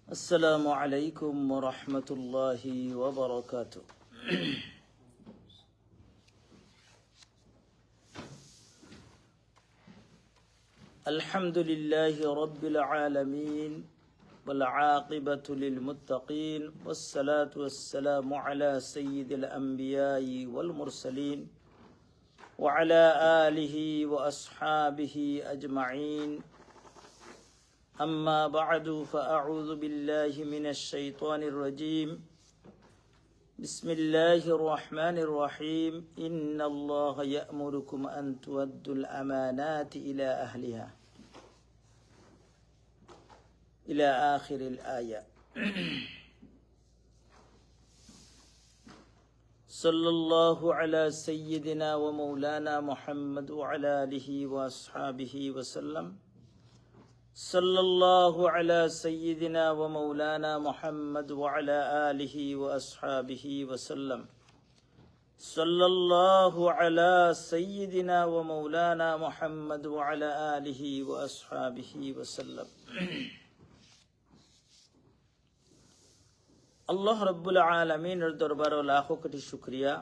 السلام عليكم ورحمة الله وبركاته. الحمد لله رب العالمين والعاقبة للمتقين والصلاة والسلام على سيد الأنبياء والمرسلين وعلى آله وأصحابه أجمعين. أما بعد فأعوذ بالله من الشيطان الرجيم. بسم الله الرحمن الرحيم. إن الله يأمركم أن تؤدوا الأمانات إلى أهلها إلى آخر الآية. صلى الله على سيدنا ومولانا محمد وعلى آله وأصحابه وسلم. صلى الله على سيدنا ومولانا محمد وعلى آله وأصحابه وسلم. صلى الله على سيدنا ومولانا محمد وعلى آله وأصحابه وسلم. আল্লাহ রব্বুল আলামিনের দরবারে লাখো কোটি শুকরিয়া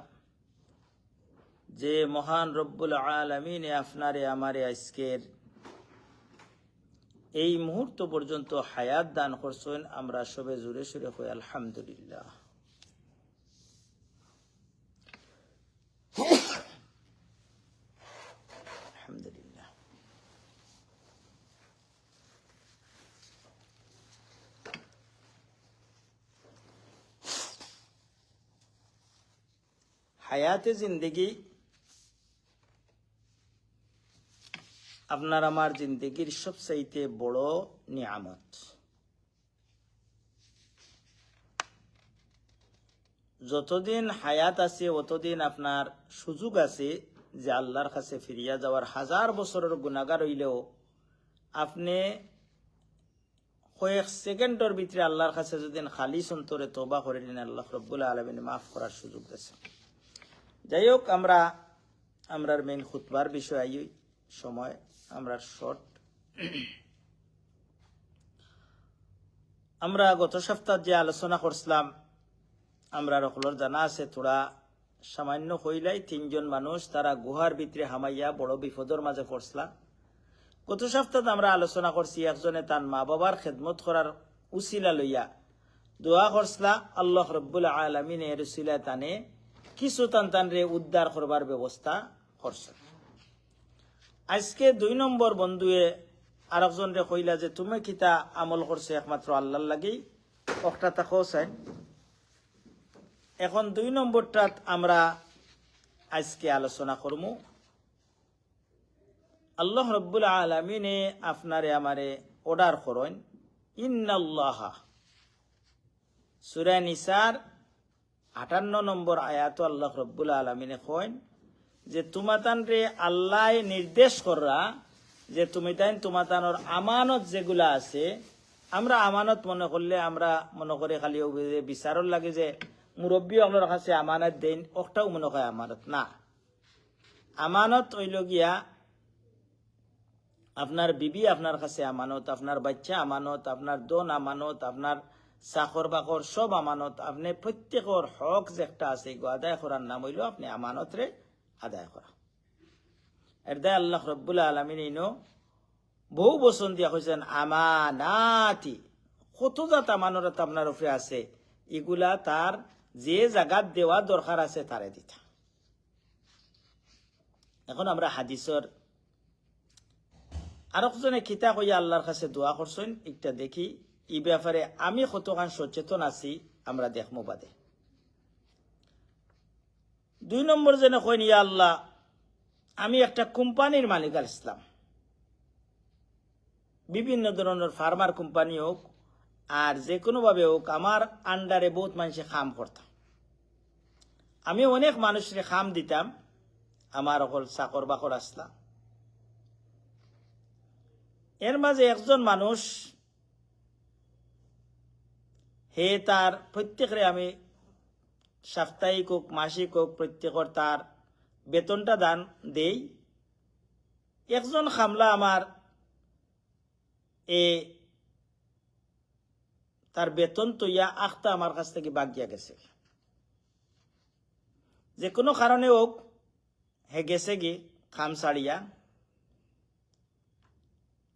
যে মহান রব্বুল আলামিন আপনারে আমারে আজকের এই মুহূর্ত পর্যন্ত হায়াত দান করছেন। আমরা সবে জোরে সুরে কই আলহামদুলিল্লাহ। আলহামদুলিল্লাহ। হায়াতে জিন্দেগি আপনার আমার জিন্দগির সবচাইতে বড় নিয়ামত। যতদিন হায়াত আছে অতদিন আপনার সুযোগ আছে যে আল্লাহর কাছে ফিরিয়া যাওয়ার। 1000 বছরের গুনাহগার হইলেও আপনি কয়েক সেকেন্ডের ভিতরে আল্লাহর কাছে যদি খালিস অন্তরে তওবা করে নিন, আল্লাহ রব্বুল আলামিন মাফ করার সুযোগ দিয়েছে। যাই হোক, আমরার মেইন খুতবার বিষয় আই সময় আমরা শর্ট। আমরা গত সপ্তাহ যে আলোচনা করছিলাম, আমরা সকলের জানা আছে, থোড়া সামান্য হইলাই 3 জন মানুষ তারা গুহার ভিতরে হামাইয়া বড় বিপদের মাঝে পড়ছিলাম। গত সপ্তাহ আমরা আলোচনা করছি একজনে তার মা বাবার খেদমত করার উসিলা লইয়া দোয়া করছিলা, আল্লাহ রব্বুল আলামিন এর উসিলা তানে কিছু তানরে উদ্ধার করবার ব্যবস্থা করছে। আজকে 2 নম্বর বন্ধুয়ে আরেকজন রে কইলা যে তুমি কিতা আমল করছে একমাত্র আল্লাহর লাগেই একটা তাকও চাই। এখন 2 নম্বরটাত আমরা আজকে আলোচনা করমু। আল্লাহ রব্বুল আলামিনে আপনারে আমারে অর্ডার করেন, ইন্নাল্লাহ, সূরা নিসার 58 নম্বর আয়াত আল্লাহ রব্বুল আলামিনে কইন যে তোমাতানরে আল্লাহ নির্দেশ করা যে তুমি তাই তোমাতানোর আমানত যেগুলা আছে, আমরা আমানত মনে করলে আমরা মনে করি খালি বিচারর লাগে যে মুরব্বী আপনার কাছে আমানত দেন, ওটাও মনে হয় আমানত না। আমানত হইল গিয়া আপনার বিবি আপনার কাছে আমানত, আপনার বাচ্চা আমানত, আপনার দন আমানত, আপনার চাকর বাকর সব আমানত। আপনি প্রত্যেকের হক যে একটা আছে আদায় করার নাম হইল আপনি আমানত রে আদায় করা। এর দায় আল্লাহ রব্বুল আলামিন ইনো বহু বচন দিয়া কইছেন আমানাতি। কত জাত আমানত আপনার উপরে আছে, এগুলা তার যে জায়গাত দেওয়া দরকার আছে তারে দিতা। এখন আমরা হাদিসর আরেকজনে খিতা কইয়া আল্লাহর কাছে দোয়া করছেন, একটা দেখি এই ব্যাপারে আমি কতখান সচেতন আছি আমরা দেখমু বাদে। 2 নম্বর জনে কইন, ইয়া আল্লাহ, আমি একটা কোম্পানির মালিক ইসলাম, বিভিন্ন ধরনের ফার্মার কোম্পানি হোক আর যে কোনো ভাবে হোক, আমার আন্ডারে বহুত মানুষে কাম করতাম। আমি অনেক মানুষের কাম দিতাম, আমার অকল চাকর বাকর আসলাম। এর মাঝে একজন মানুষ হে তার প্রত্যেকরে আমি সাপ্তাহিক হোক মাসিক হোক প্রত্যেকের তার বেতনটা দান দেই। একজন খামলা আমার তার বেতন তৈয়া আখতা আমার কাছ থেকে বাগিয়া গেছে, যে কোনো কারণে হোক হে গেছে গে খাম ছাড়িয়া,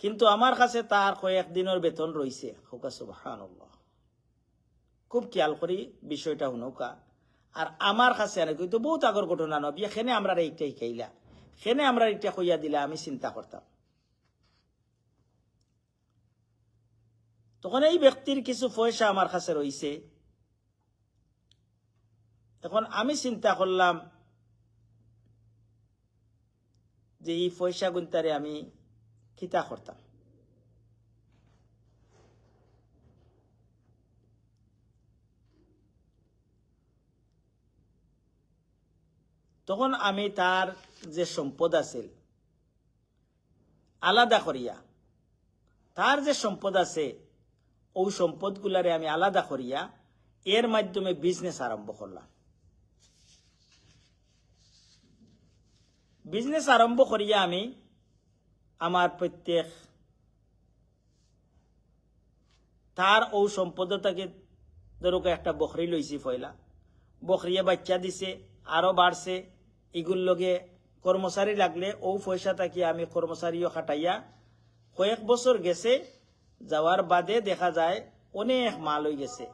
কিন্তু আমার কাছে তার কয়েকদিনের বেতন রয়েছে। সুবহানাল্লাহ, খুব খেয়াল করি বিষয়টা হুনৌকা। আর আমার কাছে কিন্তু বহুত আগর ঘটনা নবী, এখানে আমরা এইটাই খাইলা, এখানে আমরা এইটা কইয়া দিলা আমি চিন্তা করতাম। তখন এই ব্যক্তির কিছু পয়সা আমার কাছে রয়েছে। এখন আমি চিন্তা করলাম যে এই পয়সা গুনতারে আমি কিতা করতাম। তখন আমি তার যে সম্পদ আছে আলাদা করিয়া, তার যে সম্পদ আছে ওই সম্পদগুলারে আমি আলাদা করিয়া এর মাধ্যমে বিজনেস আরম্ভ করলাম। বিজনেস আরম্ভ করিয়া আমি আমার প্রত্যেক তার ও সম্পদটাকে ধরুক একটা বকরি লইছি, ফয়লা বকরিয়া বাচ্চা দিছে, আরো বাড়ছে। এগুর লগে কর্মচারী লাগলে ও পয়সা থাকি আমি কর্মচারীও খাটাইয়া কয়েক বছর গেছে, যাওয়ার বাদে দেখা যায় অনেক মাল হয়ে গেছে,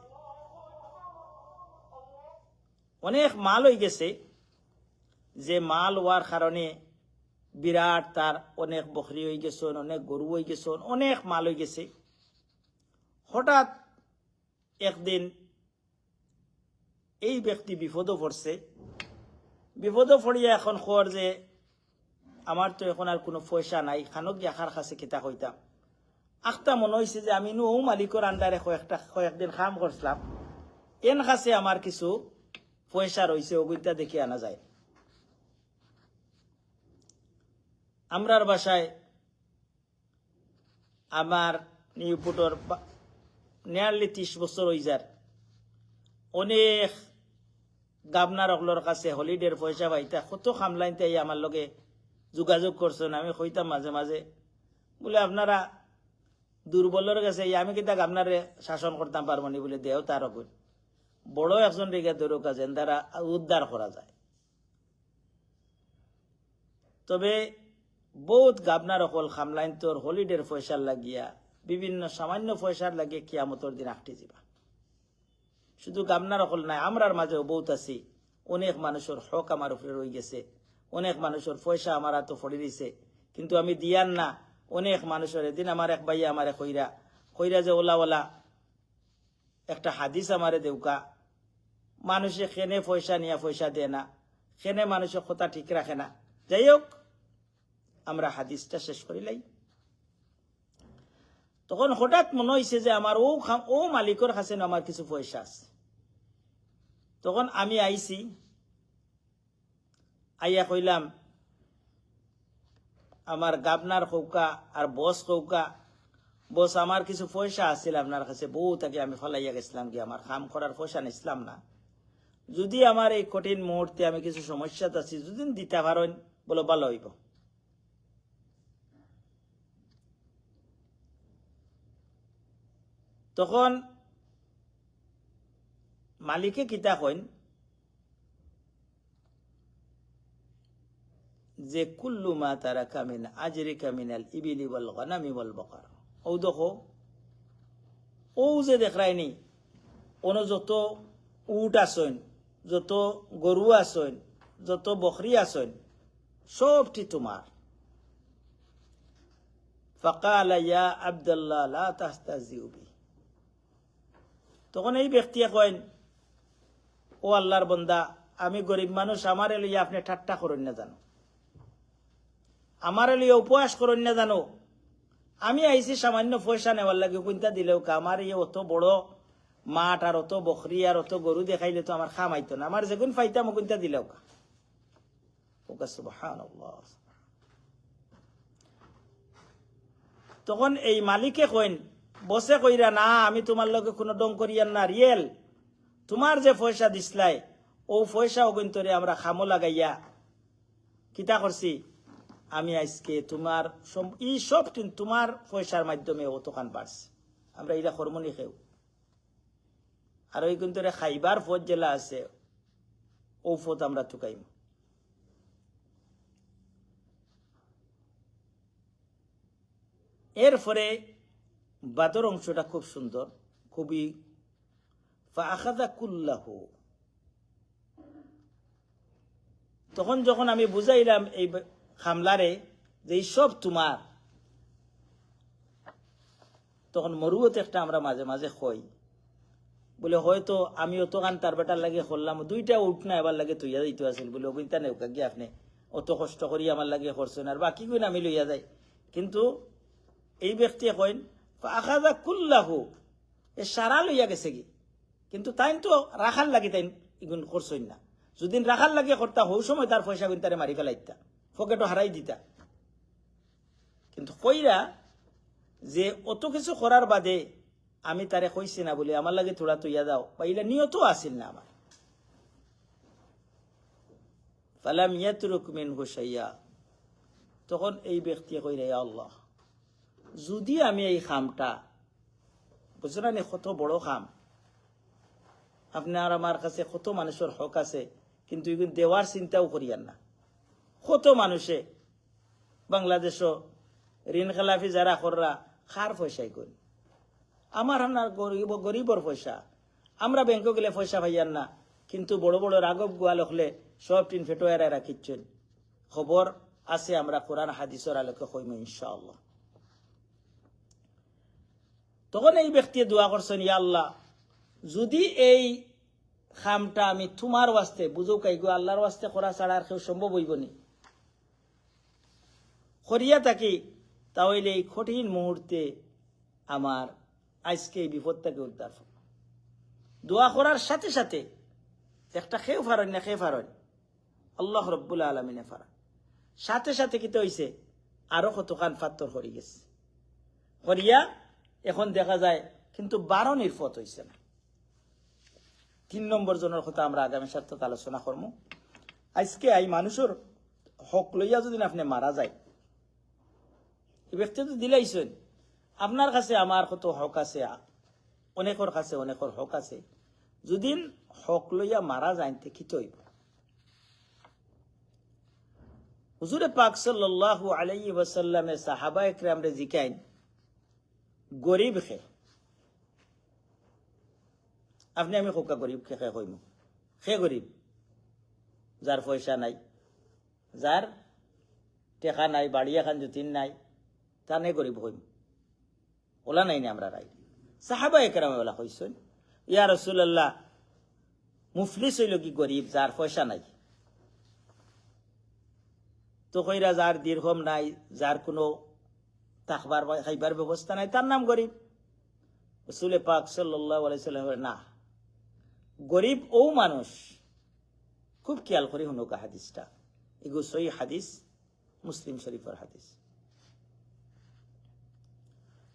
অনেক মাল হয়ে গেছে। যে মাল হওয়ার কারণে বিরাট তার অনেক বকরি হয়ে গেছে, অনেক গরু হয়ে গেছে, অনেক মাল হয়ে গেছে। হঠাৎ একদিন এই ব্যক্তি বিপদও পড়ছে। বিপদও পড়িয়া এখন খবর যে আমার তো এখন আর কোনো পয়সা নাই, খানক দেখার কাছে কিতা কইতাম। আখটা মনে হয়েছে যে আমি ও মালিকের আন্ডারে কয়েকদিন কাম করছিলাম, এন কাছে আমার কিছু পয়সা রয়েছে, ওগুলা দেখে আনা যায়। আমরার বাসায় আমার নিউপুটর নিয়ারলি 30 বছর হয়ে যার অনেক গাবনার অকলোর কাছে হলিডের পয়সা পাইতা, কত খামলাইতে আমার লগে যোগাযোগ করছেন। আমি কইতাম মাঝে মাঝে বলে আপনারা দুর্বলের কাছে আমি কিন্তু আপনারে শাসন করতাম পারবো নি বলে দেও তার ওপর বড় একজন রেখে ধরো কাজে দ্বারা উদ্ধার করা যায়। তবে বহুত গাবনার অকল খামলাইন তোর হলিডের পয়সার লাগিয়া বিভিন্ন সামান্য পয়সার লাগিয়ে কিয়ামতর দিন আটটি যাবা। শুধু গাবনার অকল নাই, আমরার মাঝেও বহুত আছি। অনেক মানুষের হক আমার উপরে রয়ে গেছে, অনেক মানুষের পয়সা আমার হাতে ফড়ি দিছে, কিন্তু আমি দিয়ান না। অনেক মানুষের এদিন আমার এক ভাইয়া আমারে কইরা যে ওলা একটা হাদিস আমারে দেউকা, মানুষে খেনে পয়সা নিয়া পয়সা দেয় না, খেনে মানুষের কথা ঠিক রাখে না। যাই হোক, আমরা হাদিসটা শেষ করিলাই। তখন হঠাৎ মনে হয়েছে যে আমার ও মালিকের কাছে আমার কিছু পয়সা আছে। তখন আমি আইছি, আইয়া কইলাম আমার গাবনার কৌকা আর বস কৌকা, বস আমার কিছু পয়সা আছিল আপনার কাছে, বউ তাকে আমি ফলাইয়া গেছিলাম কি আমার কাম করার পয়সা নিছিলাম না। যদি আমার এই কঠিন মুহূর্তে আমি কিছু সমস্যা আছি, যদি দিতে পারেন বলো ভালো হইব। তখন মালিকে কিতা কইন যে কুল্লু মা তারাকা মিন আজরিকা মিনাল ইবিলি ওয়াল গনামি ওয়াল বকর। ও দেখো, ও যে দেখরাইনি ono যত উট আসেন, যত গরু আসেন, যত বকরি আসেন, সবটি তোমার। ফাকালা ইয়া আব্দুল্লাহ লা তাস্তাজিউ বি। তখন এই ব্যক্তি কইন, ও আল্লাহর বন্দা, আমি গরিব মানুষ, আমার লইয়া আপনি ঠাট্টা করেন না জানো, আমার লইয়া উপহাস করেন না জানো। আমি আইছি সামান্য পয়সা নেওয়ার লাগে, কোনটা দিলেও আমার এই অত বড় মাঠ আর অত বকরি আর অত গরু দেখাইলে তো আমার খাম আইতো না, আমার যেগুন ফাইতাম কোনটা দিলেও সুবহানাল্লাহ। তখন এই মালিকে কইন, বসে কইরা না, আমি তোমার লগে কোনো ডং করিয়ান না, রিয়েল তোমার যে পয়সা দিসলাই ও পয়সা অগন্তরে আমরা খামো লাগাইয়া কিতা করছি আমি আজকে তোমার ই সব তোমার পয়সার মাধ্যমে অতখান পারছি আমরা এটা কর্মনি খেউ আর ওই কিন্তু খাইবার ফত জেলা আছে ও ফত আমরা চুকাইম এরপরে বাদর অংশটা খুব সুন্দর খুবই ফাআখাযা কুল্লাহু তখন যখন আমি বুঝাইলাম এই খামলারে যে সব তোমার তখন মরুয়ত একটা আমরা মাঝে মাঝে কই বলে হয়তো আমি অতখান তার বেটার লাগে করলাম দুইটা উঠ না এবার লাগে তুইয়া দিতে আসিল বলে অবিতা নেউকা গিয়ে আপনি অত কষ্ট করি আমার লাগে করছেন আর বাকি কইন আমি লইয়া যাই কিন্তু এই ব্যক্তি কইন ফাআখাযা কুল্লাহু এ সারা লইয়া গেছে কি কিন্তু তাই তো রাখার লাগে তাই ইগুন করছই না যদি রাখার লাগে করতা হৌ সময় তার পয়সা গুণ তারে মারি ফেলাইতা পকেটও হারাই দিতা কিন্তু কইরা যে অত কিছু করার বাদে আমি তারে কইছি না বলে আমার লাগে থোড়া তুইয়া দাও পাইলা নিয়তও আসিল না আমার ফালাম ইয়াতরুক মিনহু শাইয়া তখন এই ব্যক্তি কইরা ইয়া আল্লাহ যদি আমি এই খামটা বুঝলেন কত বড় খাম আপনার আমার কাছে কত মানুষের হক আছে কিন্তু এগুলো দেওয়ার চিন্তাও করিয়ান না কত মানুষে বাংলাদেশও ঋণ খেলাফি যারা কররা খার পয়সাই করি আমার আপনার গরিবর পয়সা আমরা ব্যাংকে গেলে পয়সা পাইয়ান না কিন্তু বড় বড় রাগব গোয়াল হলে সব টিন ফেটোয়ারা রাখিচ্ছেন খবর আছে আমরা কোরআন হাদিসের আলোকে কইম ইনশাআল্লাহ তখন এই ব্যক্তি দোয়া করছেন ইয়া আল্লাহ যদি এই খামটা আমি তোমার ওয়াস্তে বুঝো কাইগো আল্লাহর ওয়াস্তে করা ছাড়া আর কেউ সম্ভব হইব নি করিয়া থাকি তাহলে এই কঠিন মুহূর্তে আমার আজকে এই বিপদটাকে উদ্ধার দোয়া করার সাথে সাথে একটা খেয়ে ফারেন না খেয়ে ফারেন আল্লাহ রব্বুল আলমিনে ফারেন সাথে সাথে কি তো হইছে আরো কতখান ফাত্তর হয়ে গেছে করিয়া এখন দেখা যায় কিন্তু 12 নির্ফত হয়েছে না 3 নম্বর জনের কথা আমরা আগামী সপ্তাহে আলোচনা করব আজকে এই মানুষের হক লইয়া যদি আপনি মারা যায় এই ব্যক্তি তো দিলাইছেন আপনার কাছে আমার কত হক আছে অনেকের কাছে অনেকের হক আছে যদি হক লইয়া মারা যায় কি হইব হুজুরে পাক সাল্লাল্লাহু আলাইহি ওয়াসাল্লামে সাহাবায়ে কিরামরে জিকাইন গরিব খে আপনি আমি খোকা গরিব খে খে কইম খে গরিব যার পয়সা নাই যার টেকা নাই বাড়ি এখন যতীন নাই তা নে গরিব কইম ওলা নাই না আমরা রাই সাহাবায়ে কেরামে ওলা কইছেন ইয়া রাসূলুল্লাহ মুফলিস হইল কি গরিব যার পয়সা নাই তো কইরা যার দীর্ঘম নাই যার কোনো থাকবার খাইবার ব্যবস্থা নাই তার নাম গরিব রাসূল পাক সাল্লাল্লাহু আলাইহি সাল্লাম না গরিব ও মানুষ খুব খেয়াল করে হুনুকা হাদিসটা এগো সহিহ হাদিস মুসলিম শরীফের হাদিস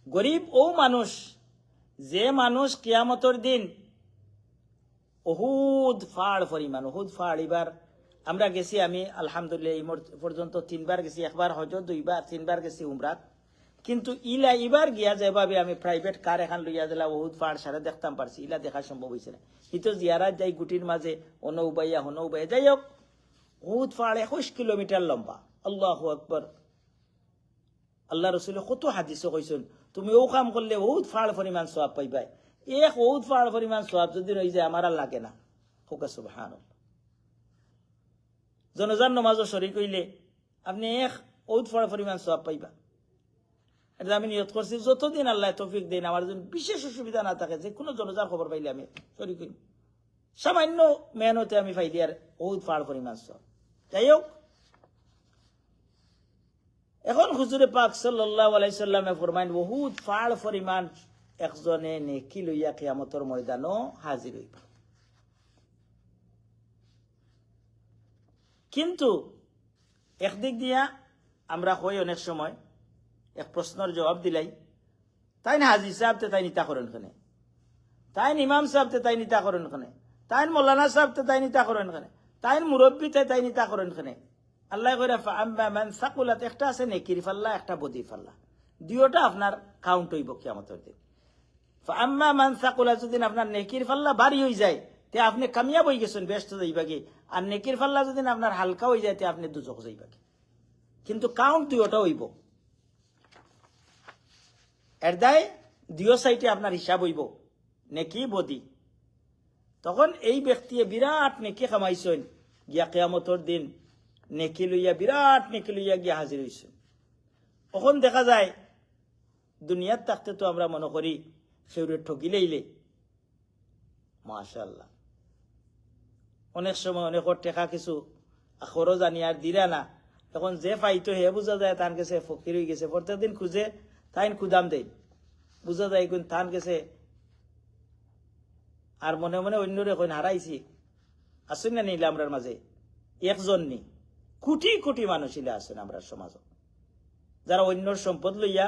গরিব ও মানুষ যে মানুষ কিয়ামতের দিন উহুদ ফাড় পরিমাণ উহুদ ফাড় এবার আমরা গেছি আমি আলহামদুলিল্লাহ এই পর্যন্ত 3 বার গেছি একবার হজ 2 বার 3 বার গেছি উমরাত কিন্তু ইলা এবার গিয়া যেভাবে আমি প্রাইভেট কার এখন লইয়া দিলাম উহুদ পাহাড় সারা দেখতাম পারছি ইলা দেখা সম্ভব হয়েছে না কিন্তু জিয়ারাত যাই গুটির মাঝে অনৌবাইয়া হনৌবাইয়া যাই হোক উহুদ পাহাড় 21 কিলোমিটার লম্বা আল্লাহু আকবার আল্লাহ রসুল কত হাদিসে কইছেন তুমি ও কাম করলে উহুদ পাহাড় পরিমাণ সওয়াব পাইবাই এক উহুদ পাহাড় পরিমাণ সওয়াব যদি রই যায় আমার আর লাগে না হোকা সুবহানাল্লাহ জনজান নামাজও শরীক হইলে আপনি এক উহুদ পাহাড় পরিমাণ সওয়াব পাইবা এটা আমি নিয়ত করছি যতদিন আল্লাহ তৌফিক দেন আমার জন্য বিশেষ অসুবিধা না থাকে যে কোনো জনজার খবর পাইলে আমি শরীক হই সামান্য মেহনতে আমি পাইলি আর উহুদ পাহাড় পরিমাণ সওয়াব যাই হোক এখন হুজুরে পাক সাল্লাল্লাহু আলাইহি সাল্লামে ফরমাইন উহুদ পাহাড় পরিমাণ একজনে নেকি লইয়া কিয়ামতের ময়দানও হাজির হইবা কিন্তু একদিক দিয়া আমরা কই অনেক সময় এক প্রশ্নের জবাব দিলাই তাই না হাজি সাহেবতে তাই নিতা করেন খানে তাই ইমাম সাহেবতে তাই নিতা করেন খানে তাই মৌলানা সাহেবতে তাই নিতা করেন খানে তাই মুরব্বীতে তাই নিতা করেন খানে আল্লাহ কইরা ফাআম্মা মান সাকুলাত, একটা আছে নেকির পাল্লা, একটা বদির পাল্লা, দুইটা আপনার কাউন্ট হইব কিয়ামতের দিন। ফাআম্মা মান সাকুলাত, যদি আপনার নেকির পাল্লা ভারী হয়ে যায় তে আপনি কামিয়াব হয়ে গেছেন, ব্যস্ত যাইবা কি। আর নেকির পাল্লা যদি আপনার হালকা হয়ে যায় তে আপনি দুজক যাইবা কি। কিন্তু কাউন্ট দুইটা হইব, এর দায় দুই সাইডে আপনার হিসাব হইব, নেকি বদি। তখন এই ব্যক্তি বিরাট নেকি কামাইছেন, গিয়া কিয়ামতের দিন নেকি লইয়া, বিরাট নেকি লইয়া গিয়া হাজির হইছেন। তখন দেখা যায় দুনিয়ার থাকতে তো আমরা মনে করি সেউরে ঠকিলেইলে মাশাআল্লাহ, অনেক সময় অনেক টেকা কিছু খরচ আনি আর দিরা না। এখন যে পাইতো হে বোঝা যায় তার কাছে ফকির হয়ে গেছে, প্রত্যেকদিন খুঁজে তাই খুদাম দেয়, বোঝা যায় কোন তান গেছে। আর মনে মনে অন্যরে কইন হারাইছি, আসুন না নিলে আমরার মাঝে একজন নি, কোটি কোটি মানুষ ইলে আসেন আমরা সমাজ, যারা অন্যর সম্পদ লইয়া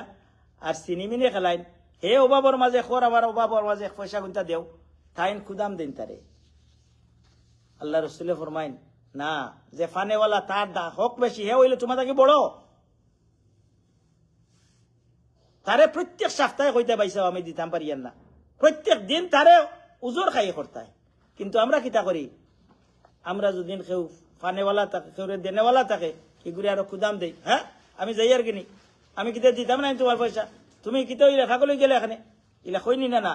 আর সিনেমিনে খেলাইন। হে অভাবর মাঝে খর, আমার অভাবর মাঝে পয়সা গুনতা দেও, তাইন খুদাম দেন তারে। আল্লাহ রসুলে ফরমাইন না, যে ফানেওয়ালা তার হক বেশি, হে হইলে তোমার তাকে বড়, তারে প্রত্যেক সপ্তাহে কইতে পাইছাও আমি দিতাম পারিয়ান না, প্রত্যেক দিন তারে উজোর খাইয়ে করতায়। কিন্তু আমরা কিতা করি, আমরা যদি কেউ ফানেওয়ালা থাকে, কেউ দেনেওয়ালা থাকে, এগুলি আরো খুদাম দেই। হ্যাঁ আমি যাই আর কিনি, আমি কিতা দিতাম না তোমার পয়সা, তুমি কিতা ওই রেখা গলে গেলে এখানে ইলা কইনি না। না,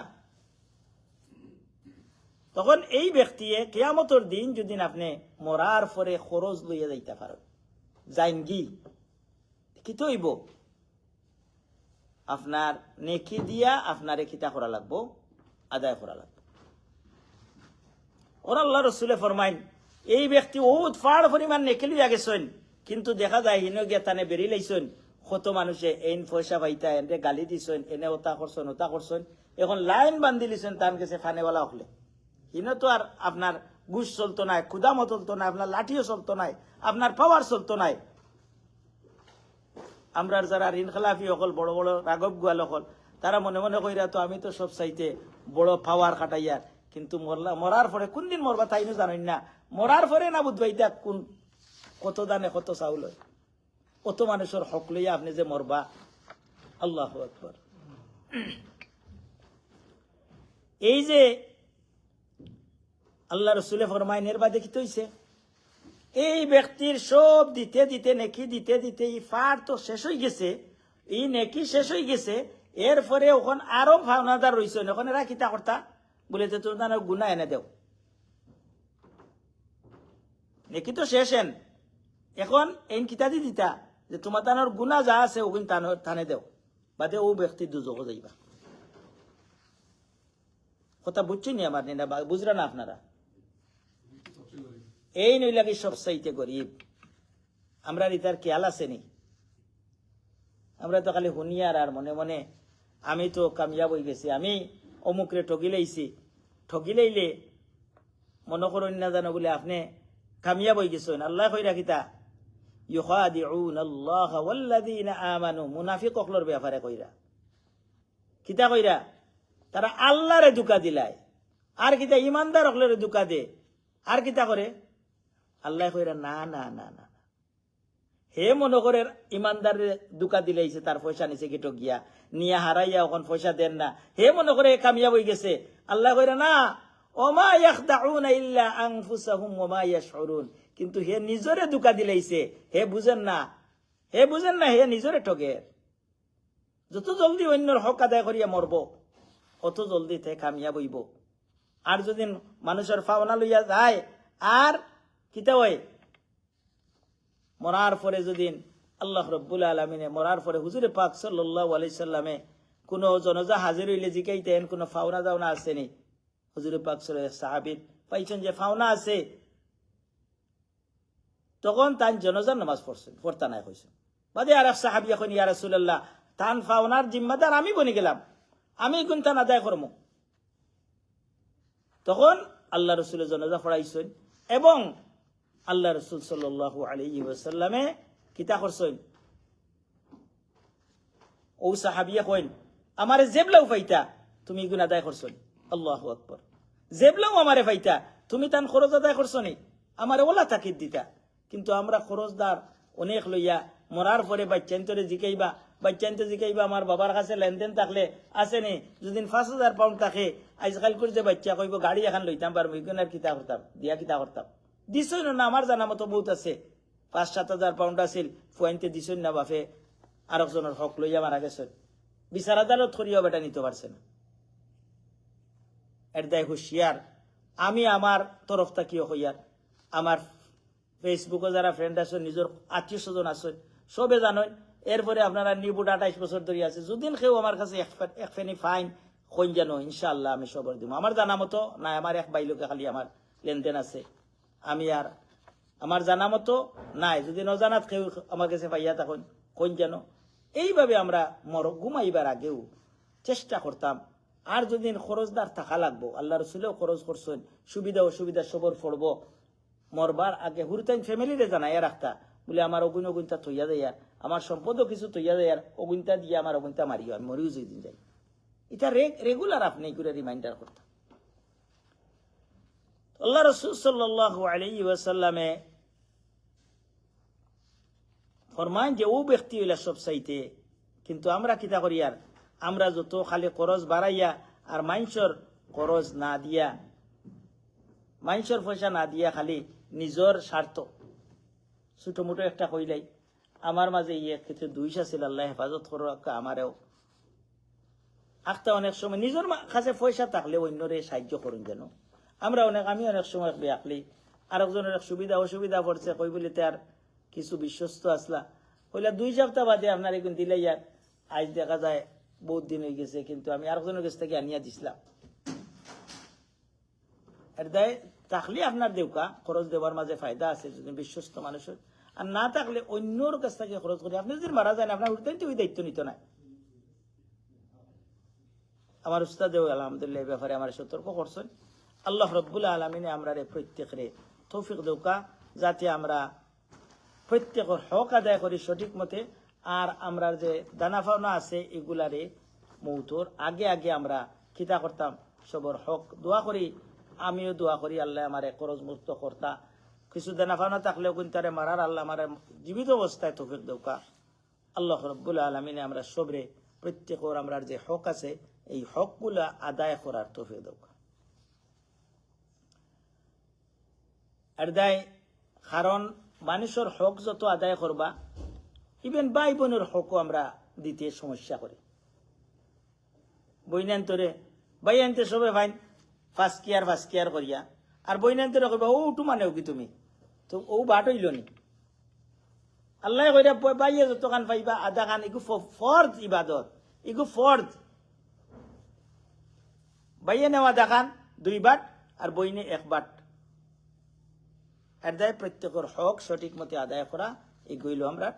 তখন এই ব্যক্তি কিয়ামতের দিন যদি আপনি মরার পরে খরচ লইয়া যাইতে পারেন, যাইন গি কি তৈব আপনার নেকি দিয়া আপনারে কিতা করা লাগবো, আদায় করা লাগবে। ওর আল্লাহ রসুলে ফরমাইন এই ব্যক্তি বহুত ফাড় পরিমাণ নেকি লইয়া গেছেন, কিন্তু দেখা যায় হিনো গিয়া তানে বেরি লাইছেন, কত মানুষে এন পয়সা পাইতা এনে গালি দিছেন, এনে ওতা করছেন ওতা করছেন, এখন লাইন বান্ধি লিছেন তান গেছে ফানেওয়ালা হলে। হিনো তো আর আপনার গুছ চলতো নাই, খুদামও চলতো নাই, আপনার লাঠিও চলতো নাই, আপনার পাওয়ার চলতো নাই। আমরা যারা ঋণ খেলাফি হল, বড় বড় রাঘব গোয়াল হল, তারা মনে মনে কইরা তো আমি তো সব চাইতে বড় পাওয়ার খাটাইয়ার, কিন্তু মরার পরে কোন দিন মরবা তাইনো জানেন না, মরার পরে না বুঝবাই দেখ কোন কত দানে কত চাউল হয়, কত মানুষের হক লইয়া আপনি যে মরবা। আল্লাহু আকবার। এই যে আল্লাহ রসুলে ফরমাইনের বাদে কি হইছে, এই ব্যক্তির সব দিতে দিতে নেকি দিতে দিতে এই ফার তো শেষ হয়ে গেছে, এই নেকি শেষ হয়ে গেছে। এরপরে ওখান আরো ভাবনাদার রয়েছে, ওখানে এরা কিতা কর্তা বলে তোর গুণা এনে দেও, নেকি তো শেষ এন, এখন এন কিতা দি দিতা যে তোমার তানোর গুণা যা আছে ওগুন থানে দেও, বাদে ও ব্যক্তি দুজক যাইবা। কথা বুঝছি নি আমার না, বুঝরা না আপনারা? এই নইলাকি সব চাইতে গরিব। আমরা ইতার খেয়াল আছে নি? আমরা তো খালি হুনিয়ার আর মনে মনে আমি তো কামিয়াব হয়ে গেছি, আমি অমুকরে ঠগিলেইছি, ঠগিলেইলে মনে করেন না জানো বলে আপনি কামিয়াব হয়ে গেছেন। আল্লাহ কই রাখিতা ইউখাদিউনা আল্লাহ ওয়াল্লাযীনা আমানু, মুনাফিক অকলর ব্যাপারে কইরা কিতা কইরা, তারা আল্লাহরে ধোঁকা দিলায়, আর কিতা ইমানদার অকলরে ধোঁকা দে, আর কিতা করে আল্লাহ কইরা না না না না, হে মনে করে ইমানদারে ধোঁকা দিলাইছে, তার পয়সা নিছে গেটো গিয়া নিয়া হারাইয়া ওখান পয়সা দেন না, হে মনে করে কামিয়াব হয়ে গেছে। আল্লাহ কইরা না, ওমা ইয়াখদাউনা ইল্লা আনফুসাহুম ওমা ইয়াশউরুন, কিন্তু হে নিজরে ধোঁকা দিলাইছে, হে বুঝেন না, হে বুঝেন না, হে নিজরে ঠগে। যত জলদি অন্যর হক আদায় করিয়া মরব অত জলদি তে কামিয়াব হইব। আর যদি মানুষের পাওনা লইয়া যায় আর কিতা হয়, মরার পরে যদি আল্লাহ রব্বুল আলমিনে মরার পরে হুজুরে পাক সাল্লাল্লাহু আলাইহি সাল্লামে কোন জনজা হাজির হইলে জিকাইতেন কোন ফাওনা দাওনা আসেনি, হুজুরে পাক সাহাবীর পাইছেন যে ফাওনা আছে, তখন তান জনজার নামাজ পড়ছেন, পড়তা নাই হয়েছেন। বাদে আর এক সাহাবী এখন ইয়া রাসূলুল্লাহ তান ফাওনার জিম্মাদার আমি বনে গেলাম, আমি গুনতান আদায় করবো। তখন আল্লাহ রসুলের জনাজা পড়াইছেন এবং আল্লাহ রসুল সাল্লাল্লাহু আলাইহি ওয়াসাল্লামে কিতা করছেন, ও সাহাবিয়া কইন আমারে জেবলাও পাইতা তুমি গুণ আদায় করছেন। আল্লাহু আকবার। জেবলাও আমারে পাইতা তুমি তান খরচ আদায় করছনি, আমারে ওলা তাকিদ দিতা। কিন্তু আমরা খরচদার অনেক লইয়া মরার পরে বাচ্চান্তরে জিকাইবা আমার বাবার কাছে লেনদেন থাকলে আসেনি যদি 5,000 পাউন্ড থাকে আজকাল করে যে বাচ্চা কইব গাড়ি এখন লইতাম পারবো আর কিতা করতাম দিয়া কিতা করতাম দিছই না আমার জানা মতো বহুত আছে 5-7,000 পাউন্ড আছিল ফুয়াইনতে দিছই না বাপে আরেকজনের হক লইয়া মারা গেছে বিচার আদালত করিয়াও বেটা নিতে পারছে না এর দায় হুঁশিয়ার আমি আমার তরফ থাকিও হইয়ার আমার ফেসবুকে যারা ফ্রেন্ড আছে নিজের আত্মীয় স্বজন আছে সবে জানেন এরপরে আপনারা নিবুট 28 বছর ধরে আছে যদিন কেউ আমার কাছে এক ফেনি ফাইন কইন জানো ইনশাআল্লাহ আমি সবর দিব আমার জানা মতো না আমার এক বাইলোকে খালি আমার লেনদেন আছে আমি আর আমার জানা মতো নাই যদি নজানাত কেউ আমার কাছে পাইয়া তখন কইন জানো এইভাবে আমরা ঘুমাইবার আগেও চেষ্টা করতাম আর যদি খরচদার থাকা লাগবো আল্লাহ রসুলেও খরচ করছেন সুবিধা অসুবিধা সবর পড়বো মরবার আগে হুরতাইন ফ্যামিলিরে জানাইয়া রাখতা বলে আমার অগুনটা তৈয়া দেয়ার আমার সম্পদও কিছু তৈয়া দেয়ার অগুনটা দিয়ে আমার অগুনটা মারিও আমি মরিও যেদিন যাই এটা রেগুলার আপনি করে রিমাইন্ডার করতাম আল্লাহ রসুল সাল্লাল্লাহু আলাইহি ওয়াসাল্লামে ফরমান যে ও ব্যক্তি হইলা সব চাইতে কিন্তু আমরা কিতা করি আর আমরা যত খালি খরচ বাড়াইয়া আর মানুষের খরচ না দিয়া মানুষের পয়সা না দিয়া খালি নিজের স্বার্থ ছোট মোটো একটা কইলাই আমার মাঝে ইয়ে ক্ষেত্রে 200 ছিল আল্লাহ হেফাজত করো আমারেও একটা অনেক সময় নিজের কাছে পয়সা থাকলে অন্যরে সাহায্য করুন যেন আমি অনেক সময় বেয়াকলি আরেকজনের সুবিধা অসুবিধা পড়ছে কই বলি তার কিছু বিশ্বস্ত আসলা কইলা 2 সপ্তাহ বাদে আপনার এখন দিলে ইয়ার আজ দেখা যায় বহুত দিন হয়ে গেছে কিন্তু আমি আরেকজনের কাছ থেকে আনিয়া দিছিলাম এর দায় থাকলে আপনার দেউকা খরচ দেওয়ার মাঝে ফায়দা আছে যদি বিশ্বস্ত মানুষের আর না থাকলে অন্যর কাছ থেকে খরচ করি আপনি যদি মারা যায় আপনার উঠতেন তো ওই দায়িত্ব নিত না আমার উস্তাদেও আলহামদুলিল্লাহ এই ব্যাপারে আমার সতর্ক করছেন আল্লাহ রব্বুল আলমিনে আমরা প্রত্যেকের তৌফিক দেউকা যাতে আমরা প্রত্যেকের হক আদায় করি সঠিক মতে আর আমরা যে দানা ফাওনা আছে এগুলারে মৌতর আগে আগে আমরা খিতা করতাম সবর হক দোয়া করি আমিও দোয়া করি আল্লাহ আমার খরচ মুক্ত কর্তা কিছু দানা ফাওনা থাকলেও কিন্তু তারে মারার আল্লাহ আমার জীবিত অবস্থায় তৌফিক দেউকা আল্লাহ রব্বুল আলমিনে আমরা সবরে প্রত্যেকের আমরা যে হক আছে এই হকগুলা আদায় করার তৌফিক দেউকা এর দায় কারণ মানুষের হক যত আদায় করবা ইভেন ভাই বোনের হকও আমরা দিতে সমস্যা করি বইনান্তরে বাইয়ান্তে সবে ফাইন ফার্স্ট কেয়ার করিয়া আর বইনান্তরে করবা ও উঠু মানেও কি তুমি তো ও বাট হইল নি আল্লাহ কইরা বাইয়ে যত কান পাইবা আধা কান ইগু ফর্জ ইবাদত ইগু ফর্জ বাইয়ে নেওয়া দেখান 2 বাট আর বইনে 1 বাট এর দায় প্রত্যেকের হক সঠিক মতে আদায় করা এগুলো আমরা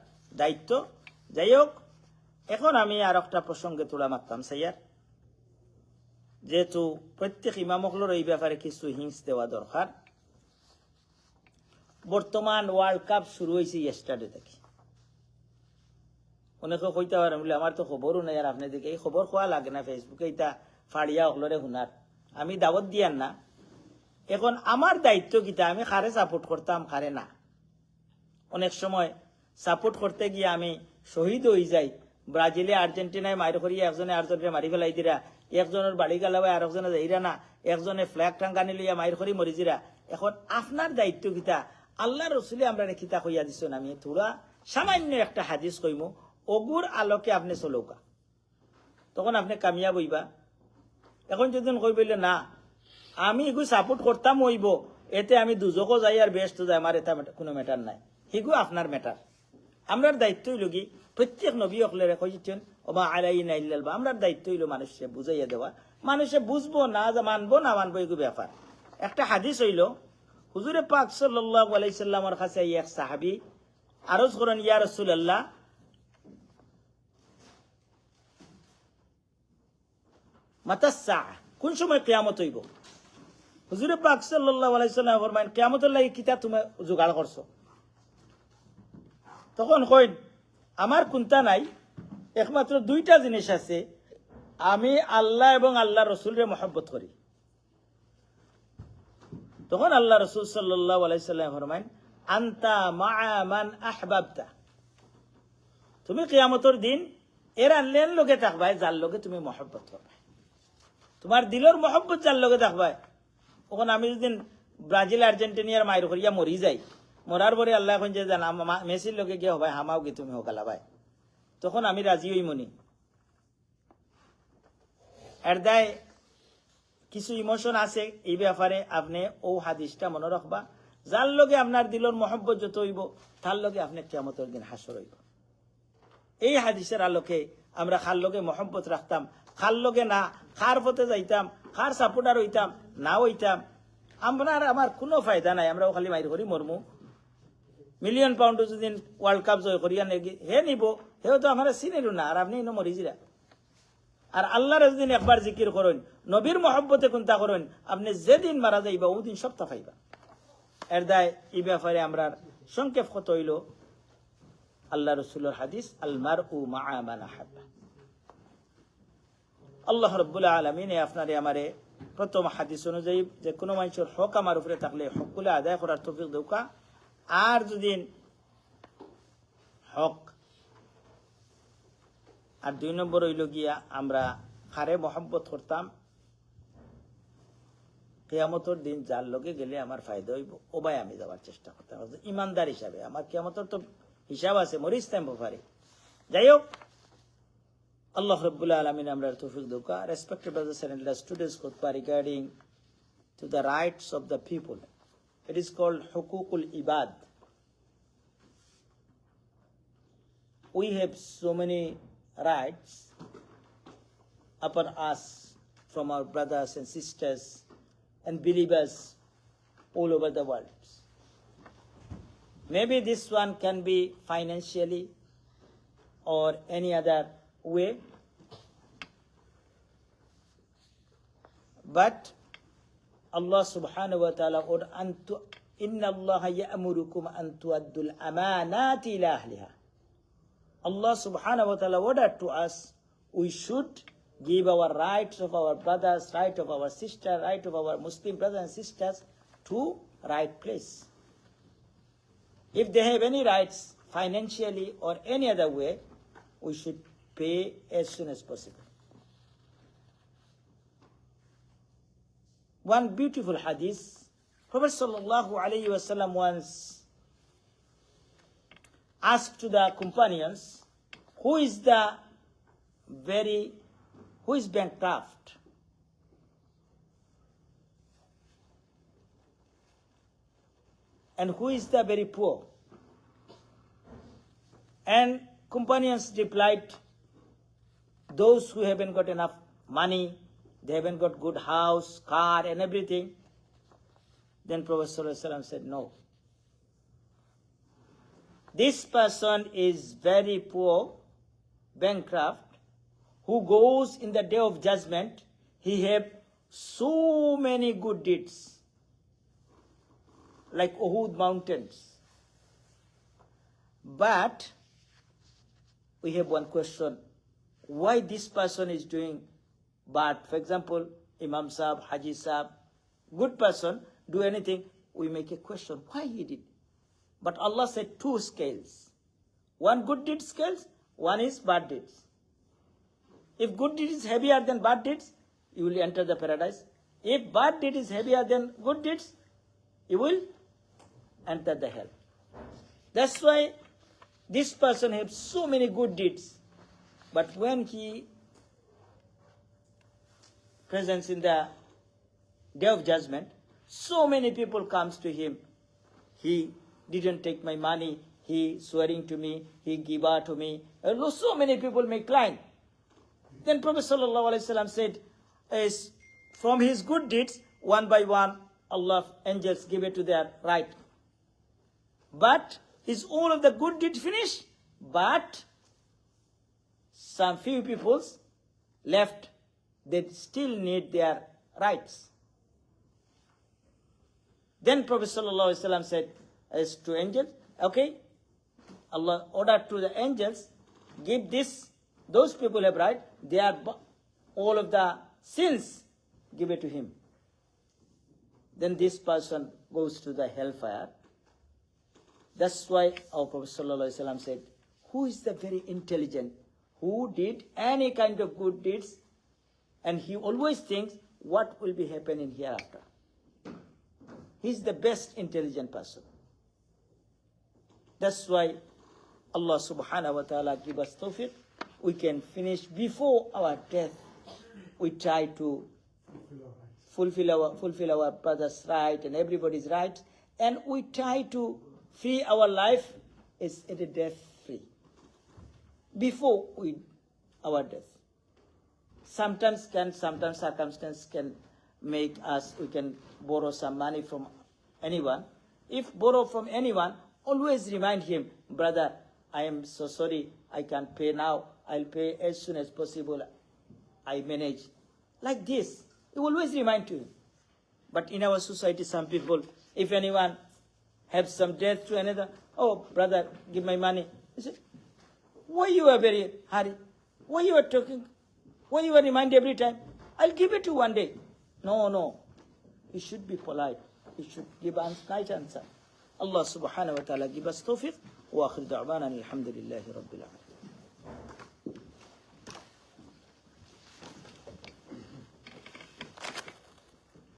দায়িত্ব যাই হোক এখন আমি আর একটা প্রসঙ্গে তোলা মারতাম সাইয়ার যেহেতু প্রত্যেক ইমামকলোর এই ব্যাপারে কিছু হিংস দেওয়া দরকার বর্তমান ওয়ার্ল্ড কাপ শুরু হয়েছে ইয়েস্টারডে থেকে অনেকে কইতে পারেন বলে আমার তো খবরও নাই আর আপনি দেখে এই খবর খোয়া লাগে না ফেসবুকে এটা ফাড়িয়া হলরে হুনার আমি দাওয়াত দিয়ান না এখন আমার দায়িত্ব কিতা আমি কারে সাপোর্ট করতাম কারে না অনেক সময় সাপোর্ট করতে গিয়ে আমি শহীদ হয়ে যাই ব্রাজিলে আর্জেন্টিনায় মারি করিয়া একজনে আরেকজনে মারি ফেলাই দিরা একজনের বাড়ি গালাবাই আর একজনে যাইরা না একজনে ফ্ল্যাগ টাঙ্গানি লইয়া মাইর করি মরিজিরা এখন আপনার দায়িত্ব কিতা আল্লাহ রসুলে আমরা খিতা কইয়া দিছেন আমি থোড়া সামান্য একটা হাদিস কইমু অগুর আলোকে আপনি চলৌকা তখন আপনি কামিয়াব হইবা এখন যদি কই বললে না আমি এগু সাপোর্ট করতাম হইব এতে আমি দুজকও যাই আর বেস্ট যাই আমার এটা কোনো ম্যাটার নাই হিগু আপনার ম্যাটার আমরার দায়িত্ব হইল কি প্রত্যেক নবী অকলেরে কইছেন ওমা আলাইনা ইল্লাল বা আমরার দায়িত্ব হইল মানুষকে বুঝাইয়া দেওয়া মানুষে বুঝবো না মানবো না মানবো এগু ব্যাপার একটা হাদিস হইল হুজুরে পাক সাল্লাল্লাহু আলাইহি সাল্লামের কাছে এক সাহাবী আরজ করেন ইয়া রাসূলুল্লাহ মাতাস সাআহ কোন সময় কিয়ামত হইব হুজুরে পাক সাল্লাল্লাহু আলাইহি সাল্লাম ফরমায়েন কিয়ামতের লাগি কিতা তুমি জোগাড় করছো তখন কই আমার কোনটা নাই একমাত্র 2টা জিনিস আছে আমি আল্লাহ এবং আল্লাহ রাসূলের মহব্বত করি তখন আল্লাহ রাসূল সাল্লাল্লাহু আলাইহি সাল্লাম ফরমায়েন আনতা মা'a মান আহবাবতা, তুমি কিয়ামতের দিন এর আনলেন লগে থাকবাই যার লগে তুমি মহব্বত করবে। তোমার দিলের মহব্বত যার লগে থাকবাই। তখন আমি যদি ব্রাজিল আর্জেন্টিনিয়ার মায়ের করিয়া মরি যাই, মরার পরে আল্লাহ এখন যে জানা মেসির লগে গিয়ে হবাই হামাও কি তুমি হকালা ভাই, তখন আমি রাজি হই মনি। এর দায় কিছু ইমোশন আছে এই ব্যাপারে, আপনি ও হাদিসটা মনে রাখবা। যার লগে আপনার দিলর মহব্বত যত হইব তার লগে আপনি কিয়ামতের দিন হাসর হইব। এই হাদিসের আলোকে আমরা খার লগে মহব্বত রাখতাম, খার লগে না খার পথে যাইতাম, খার সাপোর্টার হইতাম না হইতাম, আপনার আমার কোনো ফায়দা নাই। আমরাও খালি মাইর করি মরমু। মিলিয়ন পাউন্ড যদি ওয়ার্ল্ড কাপ জয় করিয়া নেগি হে নিব, হেও তো আমার চিনিল না, আর আপনি ইনো মরিজিরা। আর আল্লাহর যদি একবার জিকির করেন, নবীর মহব্বতে কোনটা করেন, আপনি যেদিন মারা যাইবা ওদিন সপ্তাহ পাইবা। এর দায় এই ব্যাপারে আমরা সংক্ষেপ কত হইল আল্লাহ রসুলের হাদিস, আল মারউ মা'a মান আহাব্বা। আল্লাহ রাব্বুল আলামিন আপনারে আমারে প্রথম হাদিস অনুযায়ী যে কোনো মানুষের হক আমার উপরে থাকলে হকগুলো আদায় করার তৌফিক দৌকা। আর যদি হক আর 2 নম্বর হইল গিয়া আমরা খারে মহব্বত করতাম, কিয়ামতের দিন যার লগে গেলে আমার ফায়দা হইব ও ভাই আমি যাওয়ার চেষ্টা করতাম ইমানদার হিসাবে। আমার কিয়ামতের তো হিসাব আছে, মরিস টাইম ব্যাপারে। যাই হোক, আল্লাহ রাব্বুল আলামিন আমরা তৌফিক দৌকা। রেসপেক্টেড ব্রাদার্স এন্ড স্টুডেন্টস, খুতবা regarding to the rights of the people. It is called হুকুকুল ইবাদ. We have so many rights upon us from our brothers and sisters and believers all over the world. Maybe this one can be financially or any other way, but Allah subhanahu wa ta'ala ordered, inna Allah ya'murukum an tu'addul amanati ila ahliha. Allah subhanahu wa ta'ala ordered to us, we should give our rights of our brothers, right of our sister, right of our Muslim brothers and sisters to right place. If they have any rights financially or any other way, we should pay as soon as possible. One beautiful hadith, Prophet sallallahu alayhi wa sallam once asked to the companions, who is bankrupt? And who is the very poor? And companions replied, those who haven't got enough money, they haven't got good house, car and everything. Then Prophet sallallahu alaihi wasallam said, no. This person is very poor, bankrupt, who goes in the day of judgment, he have so many good deeds, like Uhud mountains. But we have one question, why this person is doing bad? For example, Imam Sahib, Haji Sahib, good person, do anything, we make a question, why he did? But Allah said 2 scales. One good deed scales, one is bad deeds. If good deed is heavier than bad deeds, you will enter the paradise. If bad deed is heavier than good deeds, you will enter the hell. That's why this person has so many good deeds. But when he presents in the day of judgment, so many people comes to him. He didn't take my money, he swearing to me, he give out to me. So many people make claim. Then Prophet sallallahu alaihi wasallam said, from his good deeds, one by one, Allah angels give it to their right. But is all of the good deeds finished? But some few people left, they still need their rights. Then Prophet sallallahu alaihi wasallam said, as to angels, okay, Allah ordered to the angels, give this, those people have right, they are all of the sins, give it to him. Then this person goes to the hellfire. That's why our Prophet ﷺ said, who is the very intelligent, who did any kind of good deeds, and he always thinks what will be happening hereafter. He's the best intelligent person. That's why Allah subhanahu wa ta'ala give us tawfiq. We can finish before our death. We try to fulfill our brother's right and everybody's right, and we try to free our life is at a death free. Before our death. Sometimes circumstance can make us, we can borrow some money from anyone. If borrow from anyone, always remind him, brother, I am so sorry, I can't pay now. I'll pay as soon as possible. I manage. Like this, you always remind to him. But in our society, some people, if anyone has some debt to another, oh, brother, give my money. You say, why you are very hurry? Why you are talking? Why you are reminded every time? I'll give it to you one day. No. You should be polite. You should give a nice answer. Allah subhanahu wa ta'ala give us tawfiq. Wa akhir da'wana alhamdulillahi rabbil alamin.